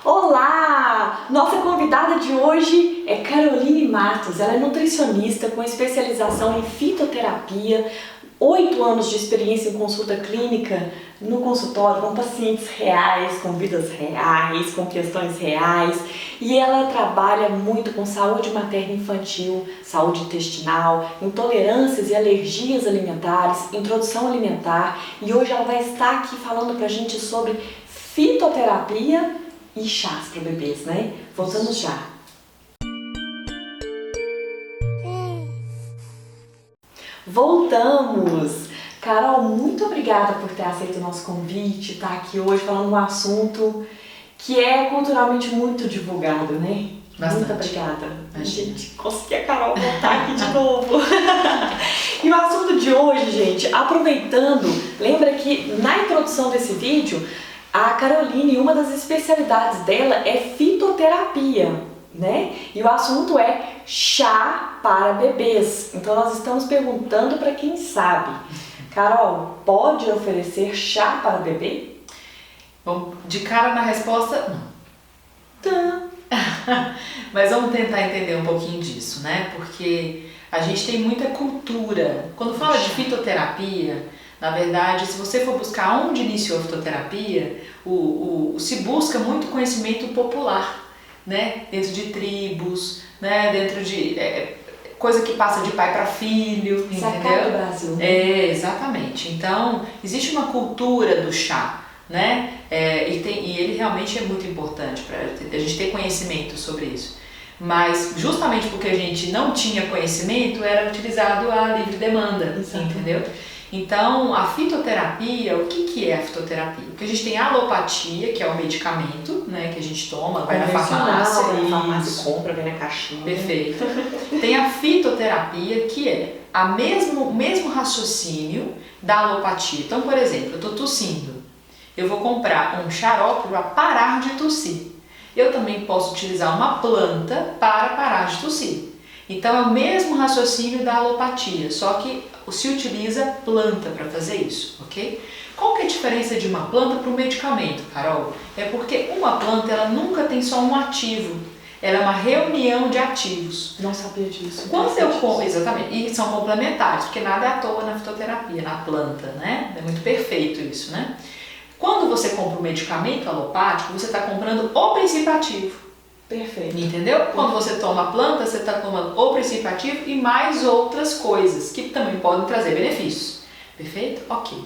Olá! Nossa convidada de hoje é Caroline Matos. Ela é nutricionista com especialização em fitoterapia, 8 anos de experiência em consulta clínica no consultório com pacientes reais, com vidas reais, com questões reais. E ela trabalha muito com saúde materna e infantil, saúde intestinal, intolerâncias e alergias alimentares, introdução alimentar. E hoje ela vai estar aqui falando pra gente sobre fitoterapia e chás para bebês, né? Voltamos já. Voltamos! Carol, muito obrigada por ter aceito o nosso convite, estar aqui hoje falando um assunto que é culturalmente muito divulgado, né? Bastante. Muito obrigada. Imagina. Gente, consegui a Carol voltar aqui de novo. E o assunto de hoje, gente, aproveitando, lembra que na introdução desse vídeo, a Caroline, uma das especialidades dela é fitoterapia, né? E o assunto é chá para bebês. Então nós estamos perguntando para quem sabe. Carol, pode oferecer chá para bebê? Bom, de cara na resposta, não. Tá. Mas vamos tentar entender um pouquinho disso, né? Porque a gente tem muita cultura. Quando fala de fitoterapia, na verdade, se você for buscar onde iniciou a fitoterapia, se busca muito conhecimento popular, né? Dentro de tribos, né? Dentro de coisa que passa de pai para filho, entendeu? Do Brasil, né? Exatamente. Então, existe uma cultura do chá, né? E ele realmente é muito importante para a gente ter conhecimento sobre isso. Mas justamente porque a gente não tinha conhecimento, era utilizado a livre demanda, entendeu? Então, a fitoterapia, o que é a fitoterapia? Porque a gente tem a alopatia, que é o medicamento, né, que a gente toma, vai na farmácia, compra, vem na caixinha. Perfeito. Tem a fitoterapia, que é o mesmo raciocínio da alopatia. Então, por exemplo, eu estou tossindo, eu vou comprar um xarope para parar de tossir. Eu também posso utilizar uma planta para parar de tossir. Então, é o mesmo raciocínio da alopatia, só que se utiliza planta para fazer isso, ok? Qual que é a diferença de uma planta para um medicamento, Carol? É porque uma planta, ela nunca tem só um ativo, ela é uma reunião de ativos. Não sabia disso. Exatamente, e são complementares, porque nada é à toa na fitoterapia, na planta, né? É muito perfeito isso, né? Quando você compra um medicamento alopático, você está comprando o princípio ativo. Perfeito. Entendeu? Quando você toma a planta, você está tomando o princípio ativo e mais outras coisas que também podem trazer benefícios. Perfeito? Ok.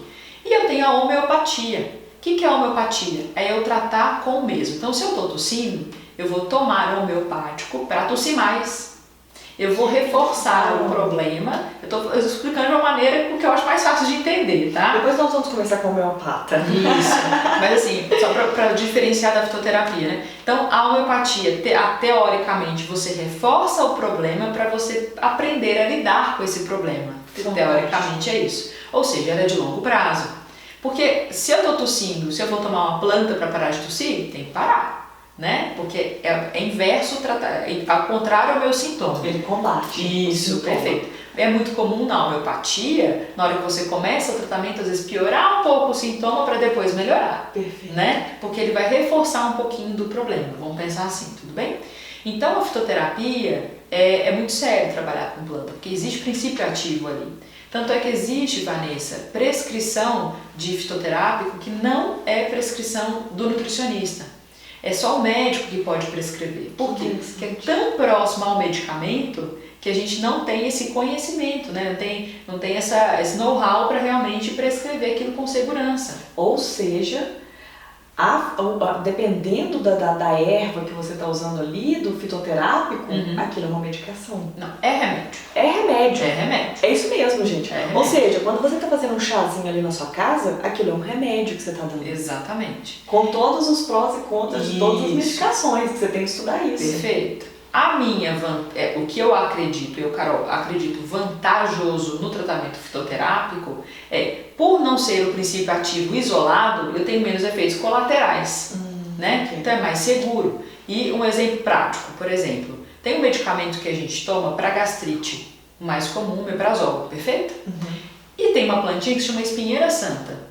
E eu tenho a homeopatia. O que é a homeopatia? É eu tratar com o mesmo. Então, se eu estou tossindo, eu vou tomar homeopático para tossir mais. Eu vou reforçar o problema. Eu estou explicando de uma maneira que eu acho mais fácil de entender, tá? Depois nós vamos começar com a homeopata. Isso. Mas assim, só para diferenciar da fitoterapia, né? Então, a homeopatia, teoricamente, você reforça o problema para você aprender a lidar com esse problema. Teoricamente é isso. Ou seja, ela é de longo prazo. Porque se eu estou tossindo, se eu vou tomar uma planta para parar de tossir, tem que parar. Né? Porque é inverso, ao contrário ao meu sintoma. Ele combate. Isso, perfeito. É muito comum na homeopatia, na hora que você começa o tratamento, às vezes piorar um pouco o sintoma para depois melhorar. Perfeito. Né? Porque ele vai reforçar um pouquinho do problema. Vamos pensar assim, tudo bem? Então a fitoterapia é muito sério trabalhar com planta, porque existe princípio ativo ali. Tanto é que existe, Vanessa, prescrição de fitoterápico que não é prescrição do nutricionista. É só o médico que pode prescrever. Por quê? Porque é tão próximo ao medicamento que a gente não tem esse conhecimento, né? Não tem esse know-how para realmente prescrever aquilo com segurança. Ou seja, dependendo da erva que você está usando ali, do fitoterápico, aquilo é uma medicação. Não, é remédio. É remédio. É remédio. É isso mesmo, gente. É Ou seja, quando você está fazendo um chazinho ali na sua casa, aquilo é um remédio que você está dando. Exatamente. Com todos os prós e contras de todas as medicações, que você tem que estudar isso. Perfeito. O que eu acredito, Carol, acredito vantajoso no tratamento fitoterápico por não ser o princípio ativo isolado, eu tenho menos efeitos colaterais, né? Okay. Então é mais seguro. E um exemplo prático, por exemplo, tem um medicamento que a gente toma para gastrite, o mais comum, o omeprazol, perfeito? E tem uma plantinha que se chama espinheira santa.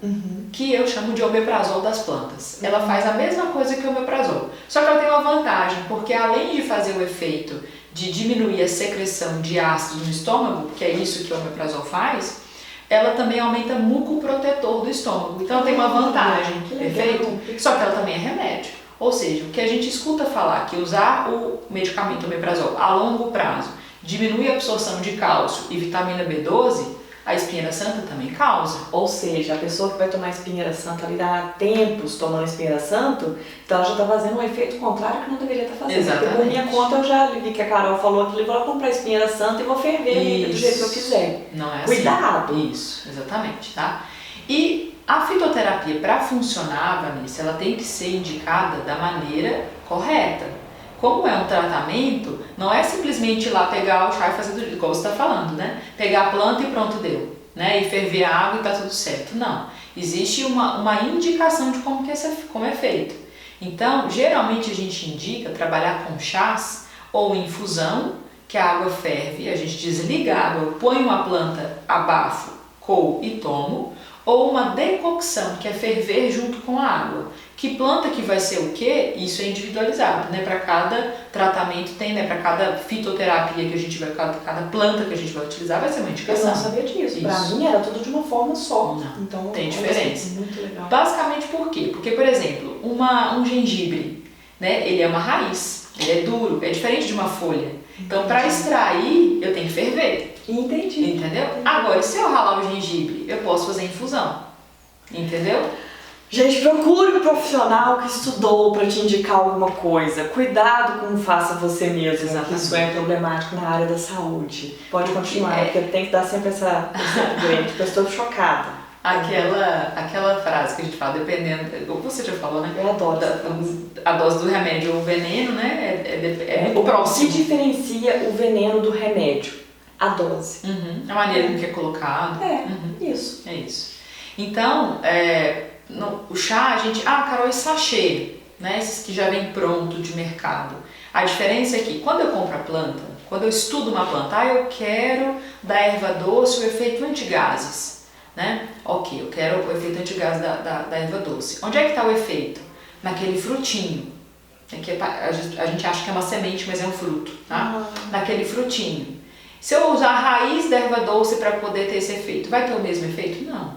que eu chamo de omeprazol das plantas. Ela faz a mesma coisa que o omeprazol, só que ela tem uma vantagem, porque além de fazer o efeito de diminuir a secreção de ácidos no estômago, que é isso que o omeprazol faz, ela também aumenta o muco protetor do estômago. Então ela tem uma vantagem, perfeito? Só que ela também é remédio. Ou seja, o que a gente escuta falar que usar o medicamento omeprazol a longo prazo diminui a absorção de cálcio e vitamina B12, a espinheira santa também causa. Ou seja, a pessoa que vai tomar espinheira santa ali há tempos tomando espinheira santa, então ela já está fazendo um efeito contrário que não deveria estar fazendo. Exatamente. Porque por minha conta eu já vi que a Carol falou aquilo, eu vou comprar espinheira santa e vou ferver do jeito que eu quiser. Não é assim. Cuidado! Isso, exatamente, tá? E a fitoterapia, para funcionar, Vanessa, ela tem que ser indicada da maneira correta. Como é um tratamento, não é simplesmente ir lá pegar o chá e fazer do jeito, como você está falando, né? Pegar a planta e pronto, deu. Né? E ferver a água e tá tudo certo. Não. Existe uma indicação de como é feito. Então, geralmente a gente indica trabalhar com chás ou infusão, que a água ferve, a gente desliga a água, põe uma planta, abafo, coo e tomo, ou uma decocção, que é ferver junto com a água. Que planta que vai ser o quê? Isso é individualizado, né? Para cada tratamento tem, né? Para cada fitoterapia que a gente vai, cada planta que a gente vai utilizar, vai ser uma indicação. Eu não sabia disso. Para mim era tudo de uma forma só. Não, então tem diferença. Muito legal. Basicamente por quê? Porque, por exemplo, um gengibre, né? Ele é uma raiz, ele é duro, é diferente de uma folha. Então, para extrair, eu tenho que ferver. Entendi. Entendeu? Agora, se eu ralar o gengibre, eu posso fazer infusão. Entendeu? Gente, procure um profissional que estudou para te indicar alguma coisa. Cuidado com o faça você mesmo, que isso é problemático na área da saúde. Pode continuar, porque tem que dar sempre esse upgrade, porque eu estou chocada. Aquela frase que a gente fala, dependendo, você já falou, né? Eu adoro. A dose do remédio ou o veneno, né? É muito próximo. O que diferencia o veneno do remédio? A dose. A maneira em que é colocado. Isso. É isso. Então, o chá, a gente... Carol, e sachê, né? Esses que já vem pronto de mercado. A diferença é que quando eu compro a planta, quando eu estudo uma planta, eu quero da erva doce o efeito antigases, né? Ok, eu quero o efeito antigases da erva doce. Onde é que está o efeito? Naquele frutinho. A gente acha que é uma semente, mas é um fruto, tá? Naquele frutinho. Se eu usar a raiz da erva doce para poder ter esse efeito, vai ter o mesmo efeito? Não.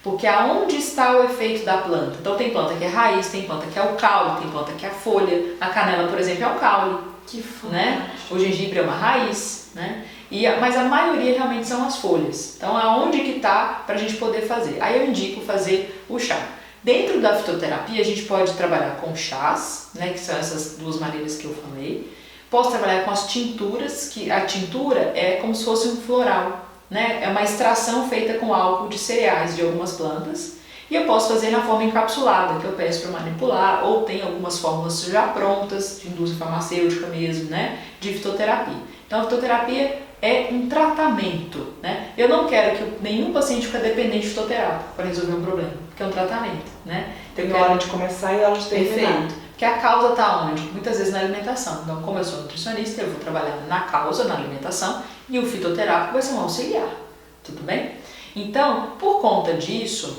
Porque aonde está o efeito da planta? Então tem planta que é raiz, tem planta que é o caule, tem planta que é a folha. A canela, por exemplo, é o caule. Que fantástico. Né? O gengibre é uma raiz, né? Mas a maioria realmente são as folhas. Então aonde que está para a gente poder fazer? Aí eu indico fazer o chá. Dentro da fitoterapia a gente pode trabalhar com chás, né? Que são essas duas maneiras que eu falei. Posso trabalhar com as tinturas, que a tintura é como se fosse um floral. Né? É uma extração feita com álcool de cereais de algumas plantas e eu posso fazer na forma encapsulada, que eu peço para manipular, ou tem algumas fórmulas já prontas, de indústria farmacêutica mesmo, né? De fitoterapia. Então a fitoterapia é um tratamento, né? Eu não quero que nenhum paciente fique dependente de fitoterápico para resolver um problema, porque é um tratamento, né? Tem hora de começar e hora de terminar. Perfeito. Porque a causa está onde? Muitas vezes na alimentação. Então, como eu sou nutricionista, eu vou trabalhar na causa, na alimentação, e o fitoterápico vai ser um auxiliar. Tudo bem? Então, por conta disso,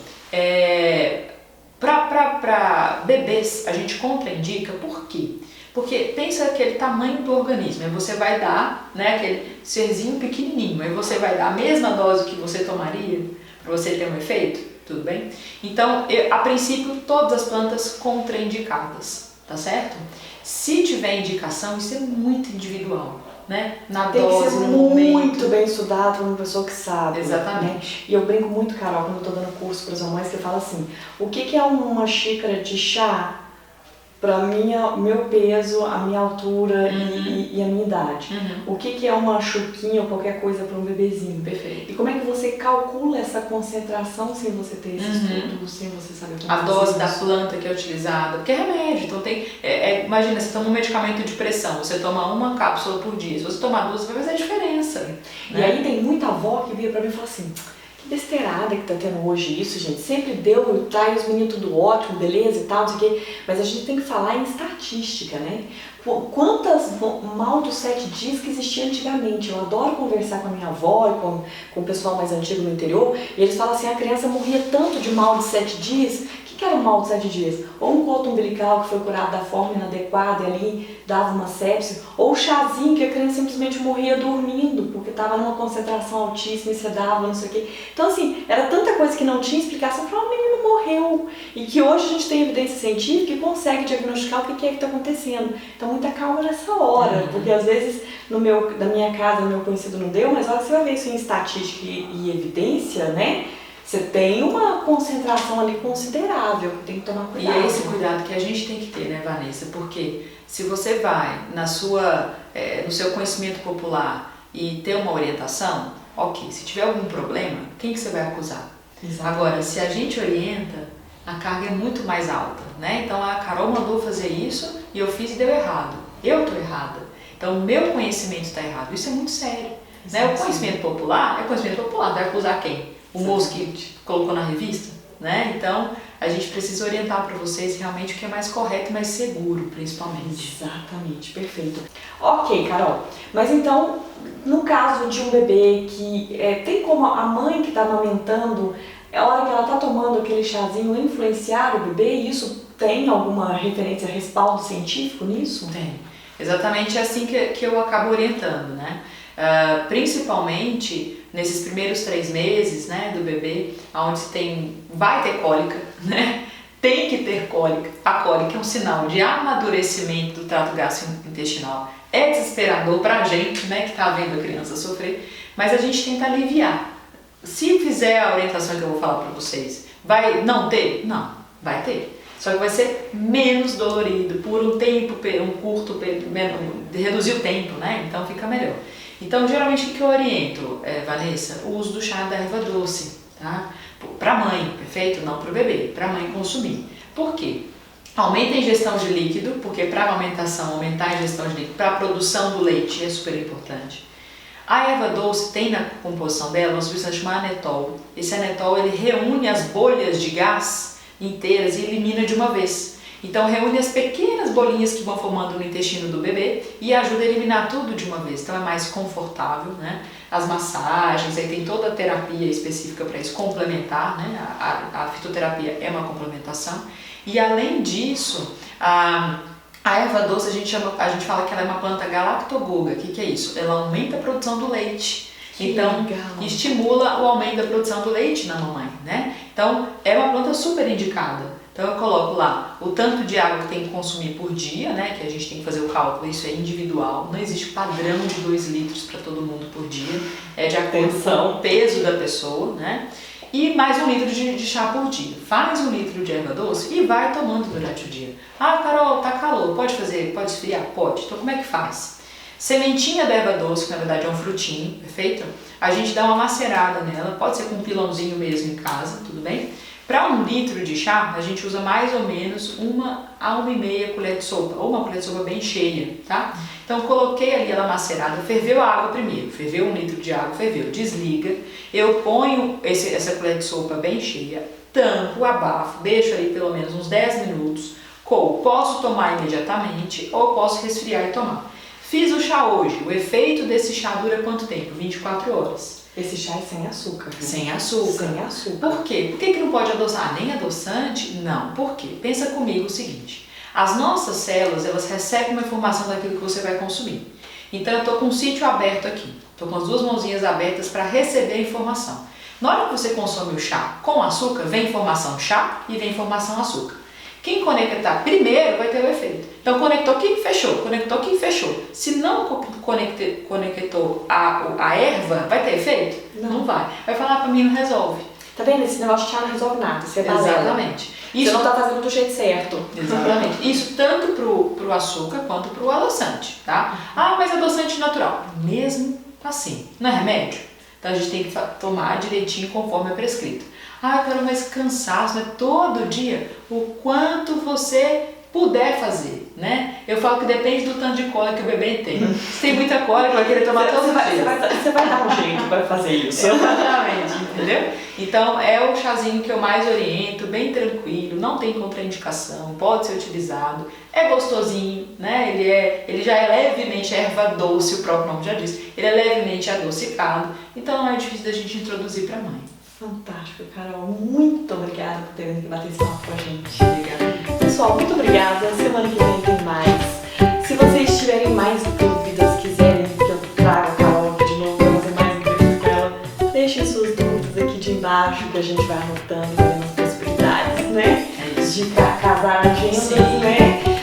para bebês, a gente contraindica. Por quê? Porque pensa aquele tamanho do organismo. Aí você vai dar, né, aquele serzinho pequenininho, aí você vai dar a mesma dose que você tomaria para você ter um efeito. Tudo bem? Então, a princípio, todas as plantas contraindicadas, tá certo? Se tiver indicação, isso é muito individual, né? Na tem dose, que ser no muito momento. bem estudado por uma pessoa que sabe. Exatamente. Né? E eu brinco muito, Carol, quando eu tô dando curso para as mamães, que eu falo assim, o que é uma xícara de chá para meu peso, a minha altura e a minha idade? O que é uma chuquinha ou qualquer coisa para um bebezinho? Perfeito. E como é que você calcula essa concentração sem você ter esse estudo, sem você saber como a dose fazer da isso? planta que é utilizada, porque é remédio, então tem, imagina, você toma um medicamento de pressão, você toma uma cápsula por dia, se você tomar duas vai fazer a diferença. E Né? aí tem muita avó que vira pra mim e fala assim, besteirada que tá tendo hoje isso, gente. Sempre deu, trai os meninos tudo ótimo, beleza e tal, não sei o quê. Mas a gente tem que falar em estatística, né? Quantas mal dos 7 dias que existia antigamente. Eu adoro conversar com a minha avó e com o pessoal mais antigo no interior. E eles falam assim, a criança morria tanto de mal de 7 dias. O que era o mal de 7 dias? Ou um cordão umbilical que foi curado da forma inadequada e ali dava uma sepse, ou o chazinho que a criança simplesmente morria dormindo, porque estava numa concentração altíssima e você dava, não sei o quê. Então assim, era tanta coisa que não tinha explicação para um menino morreu. E que hoje a gente tem evidência científica e consegue diagnosticar o que é que está acontecendo. Então muita calma nessa hora, porque às vezes da minha casa, no meu conhecido não deu, mas a hora que você vai ver isso em estatística e evidência, né? Você tem uma concentração ali considerável, tem que tomar cuidado. E é esse cuidado que a gente tem que ter, né, Vanessa? Porque se você vai no seu conhecimento popular e ter uma orientação, ok, se tiver algum problema, quem que você vai acusar? Exatamente. Agora, se a gente orienta, a carga é muito mais alta, né? Então a Carol mandou fazer isso e eu fiz e deu errado. Eu estou errada. Então o meu conhecimento está errado. Isso é muito sério. Né? O conhecimento popular é conhecimento popular. Vai acusar quem? O moço que colocou na revista? Né? Então a gente precisa orientar para vocês realmente o que é mais correto e mais seguro, principalmente. Exatamente, perfeito. Ok, Carol. Mas então, no caso de um bebê que tem como a mãe que está amamentando, a hora que ela está tomando aquele chazinho influenciar o bebê, isso tem alguma referência, respaldo científico nisso? Tem. Exatamente assim que eu acabo orientando, né? Principalmente nesses primeiros 3 meses, né, do bebê, onde vai ter cólica, né? Tem que ter cólica. A cólica é um sinal de amadurecimento do trato gastrointestinal. É desesperador pra gente, né, que tá vendo a criança sofrer, mas a gente tenta aliviar. Se fizer a orientação que eu vou falar para vocês, vai não ter? Não, vai ter. Só que vai ser menos dolorido, por um tempo, um curto período, reduzir o tempo, né? Então fica melhor. Então, geralmente, o que eu oriento, Vanessa? O uso do chá da erva doce, tá? Pra mãe, perfeito? Não pro bebê, pra mãe consumir. Por quê? Aumenta a ingestão de líquido, porque para a amamentação, aumentar a ingestão de líquido, para a produção do leite é super importante. A erva doce tem na composição dela uma substância chamada anetol. Esse anetol ele reúne as bolhas de gás inteiras e elimina de uma vez. Então reúne as pequenas bolinhas que vão formando no intestino do bebê e ajuda a eliminar tudo de uma vez. Então é mais confortável, né? As massagens, aí tem toda a terapia específica para isso, complementar, né? A fitoterapia é uma complementação. E além disso, a erva doce a gente fala que ela é uma planta galactogoga. O que é isso? Ela aumenta a produção do leite. Então, estimula o aumento da produção do leite na mamãe, né? Então, é uma planta super indicada. Então, eu coloco lá o tanto de água que tem que consumir por dia, né? Que a gente tem que fazer o cálculo, isso é individual. Não existe padrão de 2 litros para todo mundo por dia. É de acordo com o peso da pessoa, né? E mais 1 litro de chá por dia. Faz 1 litro de erva doce e vai tomando durante o dia. Ah, Carol, tá calor, pode esfriar? Pode. Então, como é que faz? Sementinha da erva doce, que na verdade é um frutinho, perfeito? A gente dá uma macerada nela, pode ser com um pilãozinho mesmo em casa, tudo bem? Para 1 litro de chá, a gente usa mais ou menos 1 a 1,5 colher de sopa, ou uma colher de sopa bem cheia, tá? Então coloquei ali ela macerada, ferveu a água primeiro, ferveu 1 litro de água, ferveu, desliga, eu ponho essa colher de sopa bem cheia, tampo, abafo, deixo ali pelo menos uns 10 minutos, posso tomar imediatamente ou posso resfriar e tomar. Fiz o chá hoje, o efeito desse chá dura quanto tempo? 24 horas. Esse chá é sem açúcar. Viu? Sem açúcar. Sem açúcar. Por quê? Por que não pode adoçar? Nem adoçante? Não. Por quê? Pensa comigo o seguinte. As nossas células, elas recebem uma informação daquilo que você vai consumir. Então eu estou com um sítio aberto aqui. Estou com as 2 mãozinhas abertas para receber a informação. Na hora que você consome o chá com açúcar, vem informação chá e vem informação açúcar. Quem conectar primeiro vai ter o efeito. Então conectou aqui, fechou. Conectou aqui, fechou. Se não conectou a erva, vai ter efeito? Não vai. Vai falar para mim, não resolve. Tá vendo? Esse negócio de chá não resolve nada. Você Exatamente. Você não tá fazendo do jeito certo. Exatamente. Isso tanto pro açúcar quanto pro adoçante, tá? Ah, mas adoçante natural. Mesmo assim. Não é remédio? Então a gente tem que tomar direitinho conforme é prescrito. Ah, Carol, mas cansaço, né? Todo dia, o quanto você puder fazer, né? Eu falo que depende do tanto de cólica que o bebê tem. Se tem muita cólica, vai querer tomar todo dia. Você vai dar um jeito para fazer isso. Exatamente. entendeu? Então é o chazinho que eu mais oriento, bem tranquilo, não tem contraindicação, pode ser utilizado, é gostosinho, né? Ele já é levemente erva doce, o próprio nome já diz, ele é levemente adocicado, então não é difícil da gente introduzir para a mãe. Fantástico, Carol. Muito obrigada por ter vindo bater esse papo com a gente. Obrigada. Pessoal, muito obrigada. Semana que vem tem mais. Se vocês tiverem mais dúvidas, quiserem que eu traga a Carol aqui de novo para fazer mais entrevista com ela, deixem suas dúvidas aqui de embaixo que a gente vai anotando e vendo as possibilidades, né? É isso. De casar agendas, Sim. né?